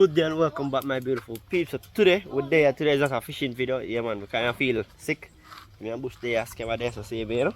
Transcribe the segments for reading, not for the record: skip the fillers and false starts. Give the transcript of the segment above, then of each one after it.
Good day and welcome back, my beautiful peeps. So today is just a fishing video. Yeah man, we kind of feel sick. Me and Bush there came there so save you know.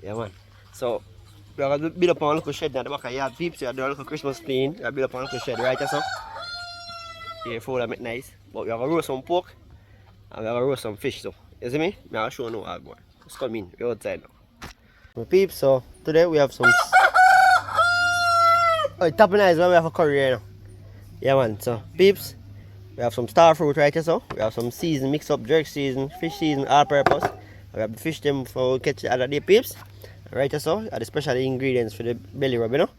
Yeah man. So we are gonna build up a little shed at the back of yard peeps. We are doing a little Christmas clean. We are build up a little shed right so. Yeah, food make nice. But we are gonna roast some pork and we are gonna roast some fish. So you see me? I'm gonna show you how I go. Just come in. We're outside now. My peeps. So today we have some. Oh, tapping nice. We have a curry right now. Yeah man, so peeps, we have some star fruit right here, so we have some season, mix up jerk season, fish season, all purpose. We have the fish them for catch the other day peeps. Right here, so are the special ingredients for the belly rub, you know.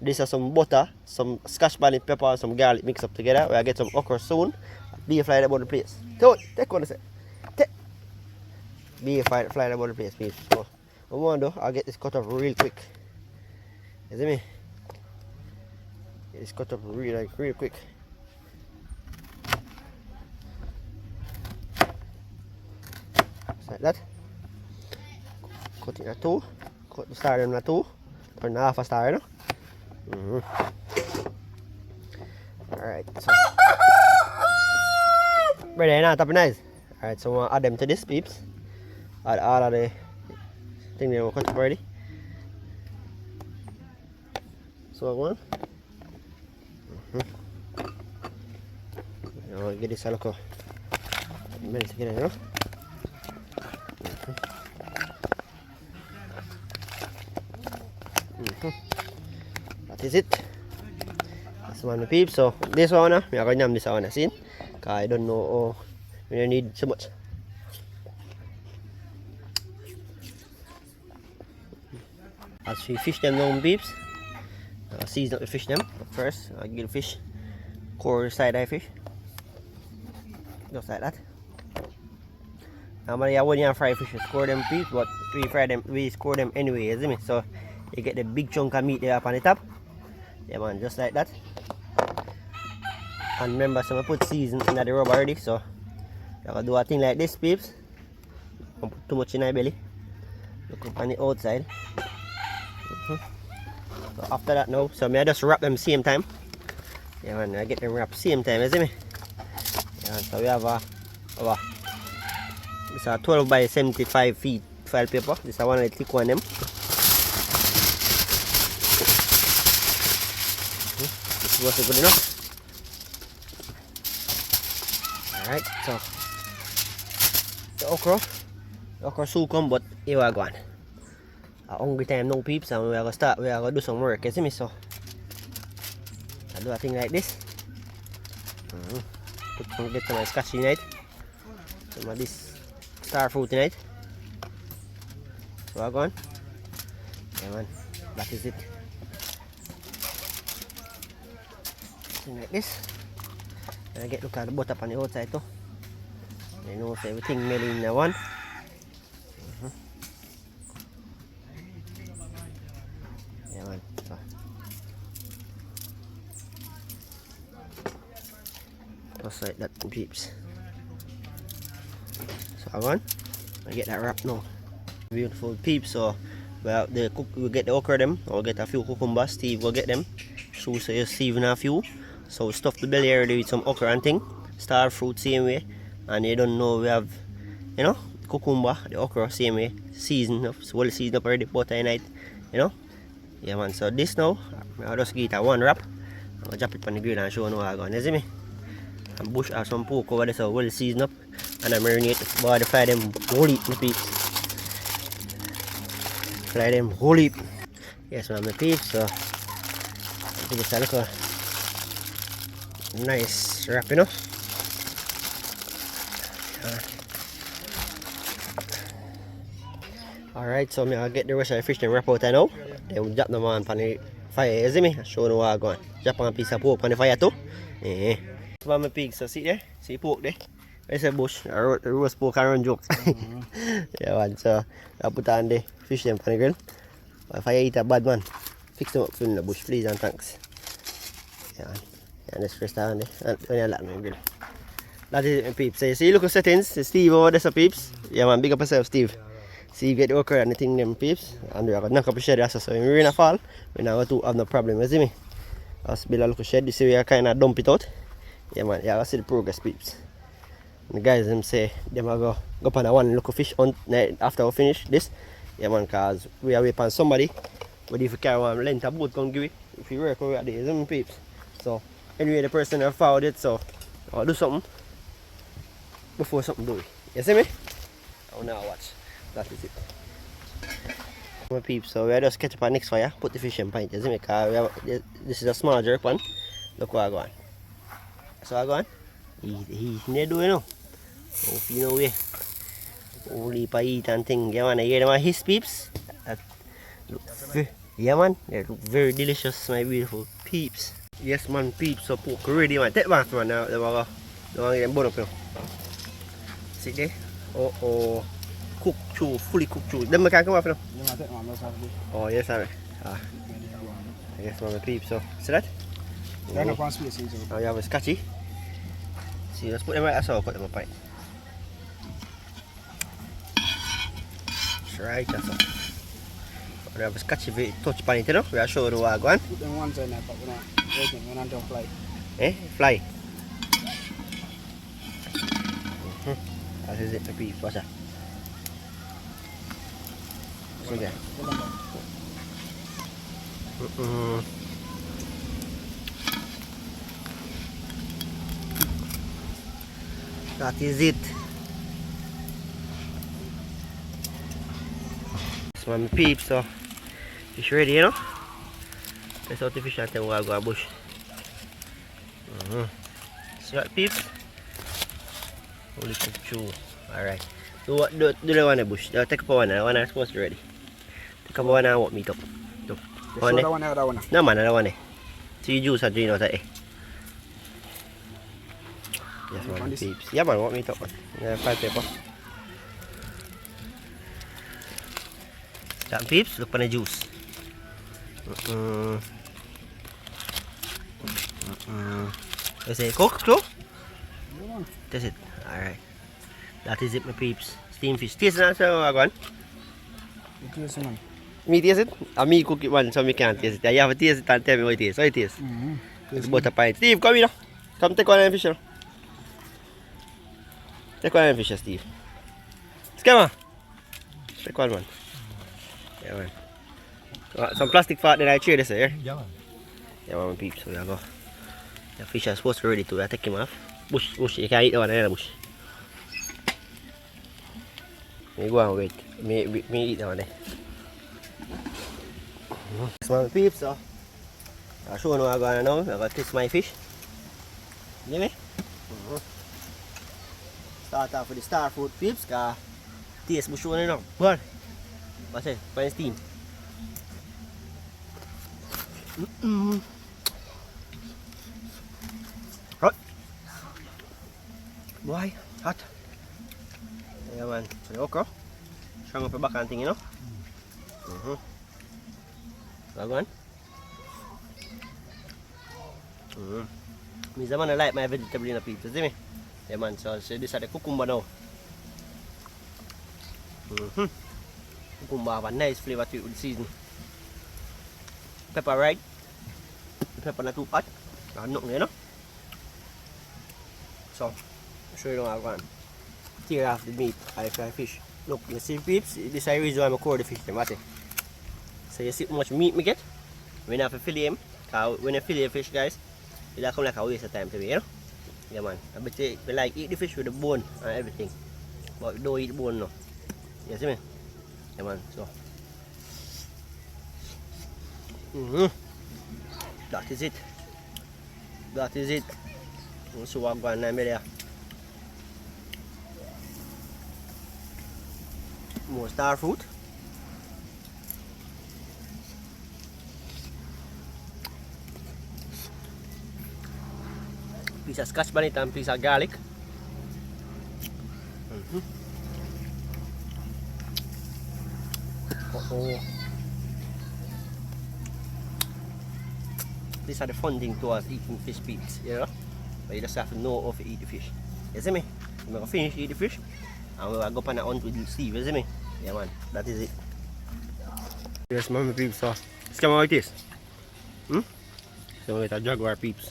This is some butter, some scotch bonnet pepper, some garlic mixed up together. We'll get some okra soon. Be fly about the place. So take one a sec. Be fly about the place, peeps. So what I want to do, I'll get this cut off real quick. You see me? It's cut up real quick. Just like that. Cut it at two. Cut the star in at two. Turn half a star, you know? Alright, so ready now, top nice. Alright, so we'll add them to this peeps. Add all of the thing they will cut up already. So one. I'll get this a look minute together, you know. That is it. That's one of the peeps. So this one, I'm going to this one, see? Because I don't know, we don't need so much. As we fish them down, peeps, season up the fish them. But first, I'll get the fish, core side eye fish. Just like that. Normally I wouldn't fry fish to score them peeps, but we score them anyway, you see me? So you get the big chunk of meat there up on the top. Yeah man, just like that. And remember, so I put season in the rub already, so you can do a thing like this peeps. Don't put too much in my belly. Look up on the outside. So after that now, so I just wrap them same time. Yeah man, I get them wrapped same time, you see me? So we have it's a 12 by 75 feet file paper. This is one of the thick one them. This was good enough. Alright, so the okra soon come, but here we are going. Hungry time no peeps, and we are gonna do some work, you see me? So I do a thing like this. Get some scotch tonight. Some of this star fruit tonight. So I'm going. Yeah man, that is it. Something like this. And I get look at the butter on the outside too. You know, so everything made in the one. Yeah man. So. Just like that peeps. So I want I get that wrap now. Beautiful peeps. So we get the okra them, or get a few cucumbers. Steve will get them. So you sieving a few. So we stuff the belly already with some okra and thing. Star fruit same way. And you don't know we have, you know, cucumber, the okra same way. Seasoned up, so well seasoned up already, butter in it, you know. Yeah man, so this now, I'll just get a one wrap. I'll drop it on the grill and show you how I'm going, you see me? And Bush have some pork over there, so well seasoned up. And I marinate the body, fry them whole heap, my peeps. Fry them whole heap. Yes man, my peeps, so I think it's a look nice wrap, you know. Alright, so I'll get the rest of the fish and wrap out now. Then we'll drop them on the fire, you see me? Show them how I'm going. Drop on a piece of pork on the fire too. Yeah. So my pigs, so see there? See pork there? There's a bush. I wrote the roast pork and run jokes. Yeah man, so I'll put on the fish them on the grill. If I eat a bad man, fix them up in the bush, please and thanks. Yeah man. And let's rest down there. And I let me grill. That is it, my peeps. So you see, look at settings. Steve over there, so peeps. Yeah man, big up yourself, Steve. See, you get the okra and the thing them peeps. And we have a knock up the shed also. So when we're in a fall, we now to have no problem, you see me? Just build a little shed. You see we are kind of dump it out. Yeah man, yeah, I see the progress peeps. And the guys them say them are go up on a one local fish hunt after we finish this. Yeah man, cause we are waiting on somebody. But if you carry one lent a boat come give it. If you work over there, isn't it peeps? So anyway the person that found it, so I'll do something before something do it. You see me? Oh now watch. That is it. My peeps, so we are just catch up on next fire, put the fish in pint, you see me? Cause we have, this is a small jerk one. Look what I got. So I got. He's near doing now. Oh, you know way. Only by eat and thing. Yeah man, I hear them his peeps. That look yeah man, they look very delicious, my beautiful peeps. Yes man, peeps, so pork ready man. Take back man now. They want to get bone up now. See there? Oh. Cook through, fully cooked through. Them can come off now. Oh yes, sorry. Yes man, my peeps. So see that? Oh, you have a scotchy. See, let's put them right aside, put them up. That's right, that's all. We have a scotchy touch pan it, you know? We are showing what I go on. Put them one side now, but we're not waiting, we're not doing fly. Eh? Fly. That is it, the peeps. Watch that. See there. That is it. That's my peeps, so fish ready, you know? Let's out the fish and then we'll go to bush. See that peeps? Holy cook chew. Alright. Do the one in the bush. Take up one, the one that's supposed to be ready. Take up one and what meat up. One that one or that one? No man, that one. See you juice and drain out of it. Yes man, peeps. Yeah man, what meat up man. Yeah, 5 paper. That peeps, look on the juice. Is it cooked too? That's it. Alright. That is it my peeps. Steam fish. Taste it so I go on. Taste it man. Me taste it? And me cook it one so me can't taste it. You have to taste it and tell me what it is. How it is? It's about a pint. Steve, come here. Come take one of them fish. Take one of them fish, Steve. Come on. Take one man. Yeah man. Some plastic fat that I trade this here. Yeah man. Yeah man, peeps. So we go. The fish are supposed to be ready to. I take him off. Bush, you can't eat that one in the bush. Me go and wait. Me eat that one there. This one peeps, so I'll show you what I'm going to now. I'm going to taste my fish. See me? Start off with the star fruit peeps, because taste bush one now. Go on. What's it? Fine steam. Hot. Boy, hot. Yeah man, so the okra. Strong up the back and thing, you know? Go on. Me man I like my vegetable in the pizza, see me? Yeah man, so this is the cucumber now. Cucumber have a nice flavor to it with the season. Pepper right. The pepper not too hot. Nothing, you know? So, I'll show you how I'm going to tear off the meat I fry fish. Look, you see peeps, this is the reason why I core the fish. So you see how much meat I get? When I have to fillet him, when I fillet fish guys, it come like a waste of time to me, you know? Yeah man, I bet you like eat the fish with the bone and everything. But don't eat the bone no. You see me? Yeah man, so. That is it. That is it. So what I'm going to do there. More star fruit. Piece of scotch bonnet and piece of garlic. These are the fun thing towards eating fish peeps, you know? But you just have to know how to eat the fish. You see me? I'm going to finish eat the fish and we'll go up on the hunt with Steve, you see me? Yeah man, that is it. Yes man, peeps, so let's come out like this. So with a jaguar peeps.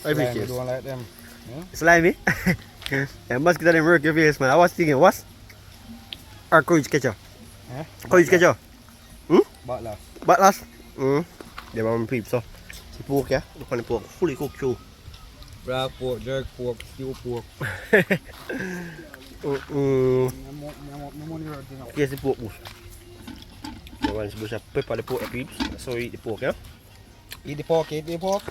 I fish Slimy is. don't like them. Slimy. Yeah, must get them work your face, man. I was thinking, what? Or courage catcher? Eh? Courage catcher? Butler. But last. They were on peeps, so. See pork, yeah? Look on the pork. Fully cooked through. Raw pork, jerk pork, stew pork. Here's the pork bush. The ones bush have pepper the pork peeps. So you eat the pork, yeah? Eat the pork, eat the pork.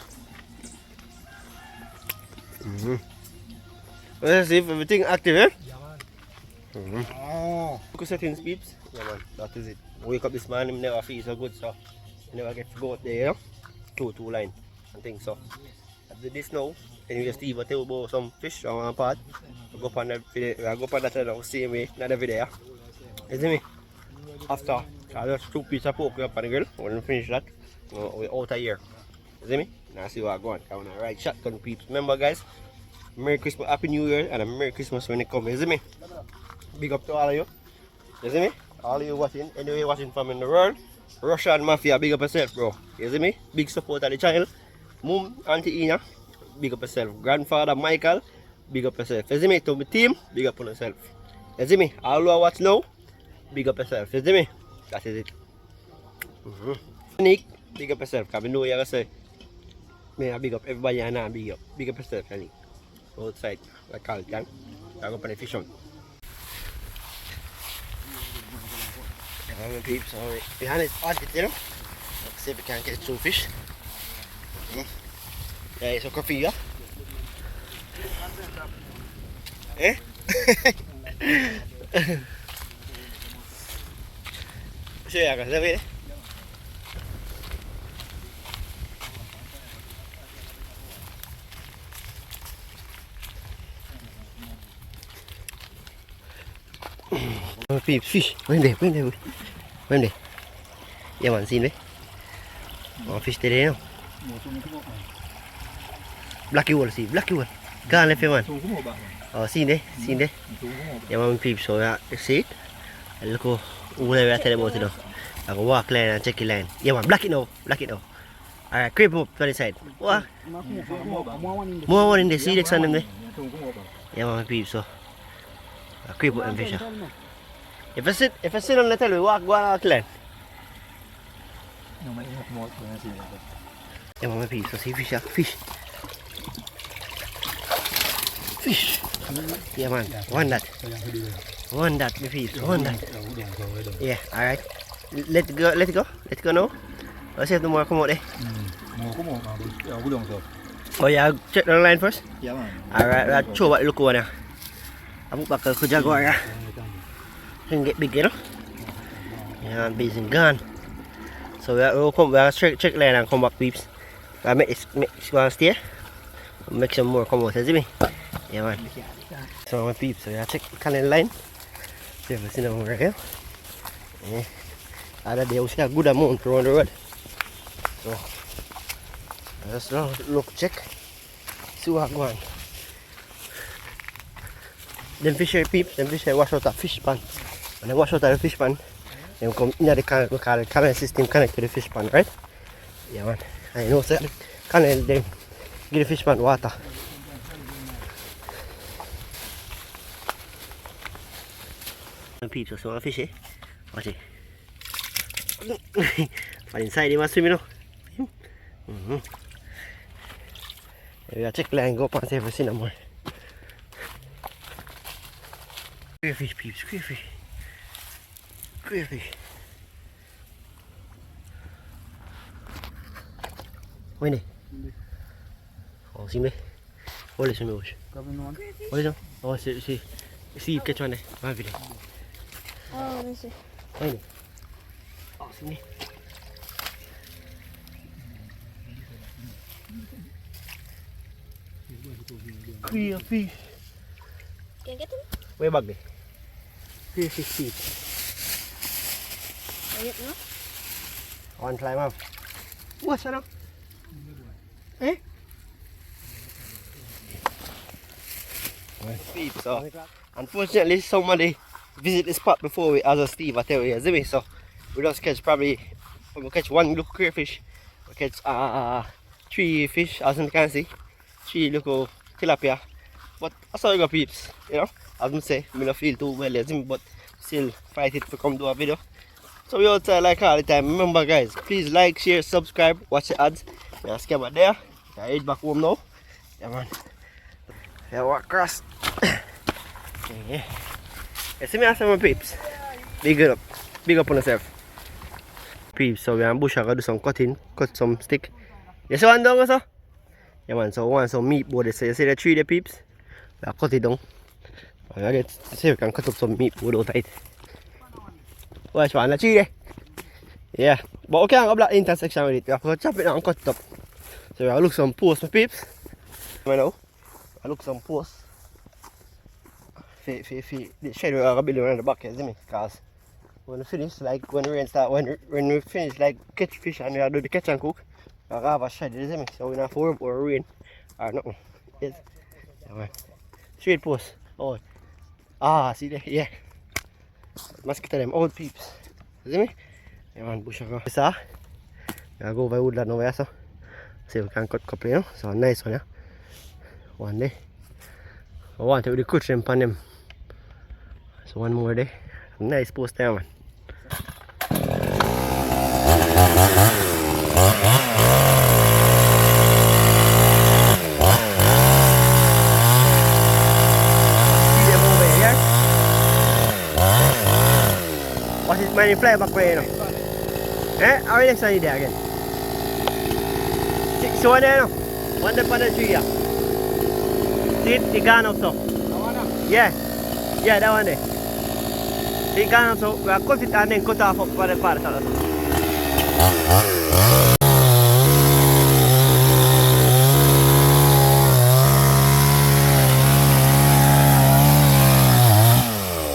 Let's see if everything active, eh? Oh. Focus settings, peeps. Yeah, man, that is it. Wake up this morning, never feel so good, so you never get to go out there, you know? Two line and things, so. I do this now, and you just Steve will tell about some fish on one part. I go up on that video, I go up on that now, same way, not every day, yeah? You see me? After, I just 2 pieces of pork up on the grill, when we finish that, we're out of here. You see me? Now see what I go on. I want to ride shotgun, peeps. Remember, guys? Merry Christmas, Happy New Year, and a Merry Christmas when it comes. You see me? Big up to all of you. You see me? All of you watching, anyway watching from in the world. Russian Mafia, big up yourself, bro. You see me? Big support of the channel. Mom, Auntie Ina, big up yourself. Grandfather Michael, big up yourself. You see me? To my team, big up on yourself. You see me? All who watch now, big up yourself. You see me? That is it. Nick, big up yourself. Because I know you're going to say, man, I big up everybody and I big up. Big up yourself, Nick. Outside, like call it, can. I go for the fish on. I'm peeps, so behind it, you know. Let's see if we can get two fish. Yeah, it's a coffee, yeah. Eh? Siya ka sabi. Peeps, fish. When they? Yeah, man, seen me. Oh, fish today, no? Blacky wall, see, blacky wall. Gone left, man. Oh, seen there. Yeah, man, peeps, so yeah, see it? I look over there, I tell you about it now. I go walk line and check the line. Yeah, man, black it now. Alright, creep him up to the side. What? More one in there, see the sun in there? Yeah, man, peeps, so. I creep up them fish. If I sit on the tail, we go on the line. Yeah, man, peeps, so see fish. Yeah, man, one that, my peeps, one that. Yeah, alright. Let it go now. Let's see if the more come out there. Oh yeah, check the line first. Yeah, man. Alright, let's show what look over now. I'm back to Jaguar, yeah. Can get big, you know. Yeah, bees and gone. So we'll check line and come back, peeps. I make this one stay. Make some more come out, see me? Yeah, man. So my peeps, so yeah, check canal line. See if I see no more here. Yeah. Other day we see a good amount around the road. So let's look, check. See what going on. Them fish here, peeps, them fish here wash out a fish pan. When they wash out the fish pan, they come in the canal, we call it canal system connect to the fish pan, right? Yeah, man. I know, sir. Canal, they give the fish pan water. Peeps, so one fish, eh? Watch it. But inside, he must swim, you know. We gotta check line, go up and see if we see no more. Crayfish, peeps, crayfish. When? Oh, see me? What is it, Mish? What is it? Oh, see, catch one there. One video. Oh, let me see. When? Oh, see me? Crayfish. Can I get them? Where bag there? Crayfish, peeps. No? One climb up. What's that? Eh? Peeps, so unfortunately somebody visit the spot before we, as a Steve I tell you, see me? So we just catch we'll catch one little crayfish, we'll catch 3 fish as you can see, 3 little tilapia. But I saw you go peeps, you know. As I say, I don't feel too well lazy, but still fight it to come do a video. So we outside like all the time. Remember guys, please like, share, subscribe, watch the ads. Now skip out there. I head back home now. Yeah man. Yeah, walk across. Yeah. You see me after my peeps. Big it up. Big up on yourself. Peeps, so we are in bush. I gotta do some cutting, cut some stick. You see one down also? Yeah man, so want some meat board. So you see the tree there peeps? We cut it down. I get to see if we can cut up some meat board out it. Watch one, the tree there. Yeah, but we can't go block the intersection with it. We have to chop it down and cut it up. So we have to look some posts my peeps. You know, I look some posts. The shed we are building around the back, you see me? Because when we finish, like when the rain start, when we finish like catch fish and we do the catch and cook, we have a shed, you see me? So we don't have to worry about rain or nothing. Yes. Yeah, man. Straight post. Oh. Ah, see there? Yeah. Mosquito them old peeps. You see me? Yeah man, bush go. This I go over woodland over here, so see if we can cut a couple, you know? So a nice one, yeah. One day. I want it with the cushion on them. So one more day. Nice post there, man. See them over here. Watch this man fly back way, you know. Eh? How are you next one there again? So one there, no? One there on the tree, yeah. See it? It gone up so. Yeah. Yeah, that one there. It gone up so. We have cut it and then cut off up for the part.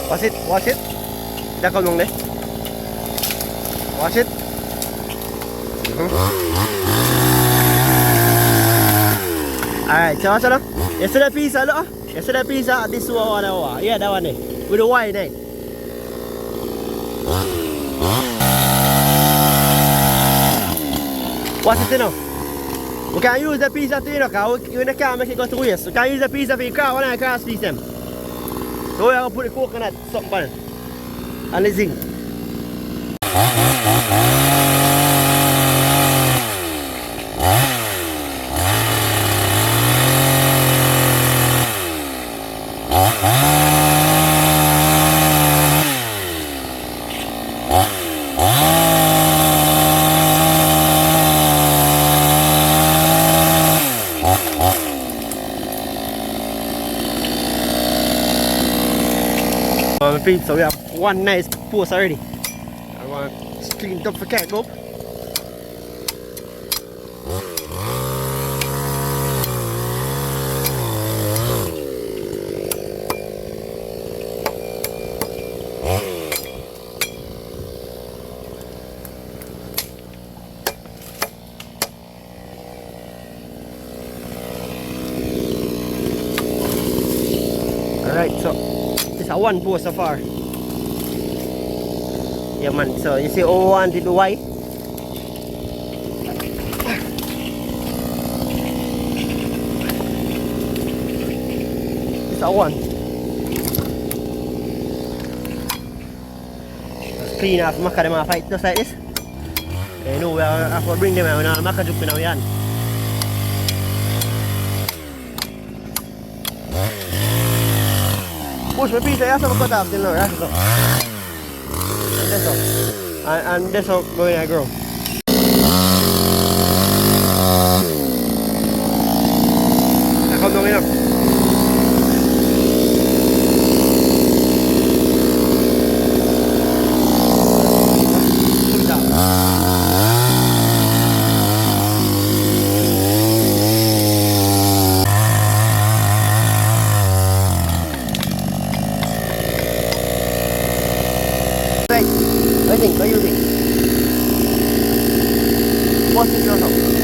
Watch it, watch it. That come along there. Watch it. Alright, so what's up? You see that pizza, look? You see that pizza? This one over. Yeah, that one there. With the wine there. What's it, you know? We can use the pizza to, you know, because we can't make it go to waste. We can use the pizza for your car when I cross piece them. So we're going to put the coconut something on it. And the zinc. So we have one nice post already. I want to clean it up for cat go. Alright, so it's a one post so far. Yeah man, so you see all one to the white. It's a one. Let's clean off maka them off just like this. You know we have to bring them out now, maka jumping now yan. Push my piece, I have to cut off till now, that's all. That's all. And that's all going to grow. I come down enough. What do you think? What do you think? What's in your house?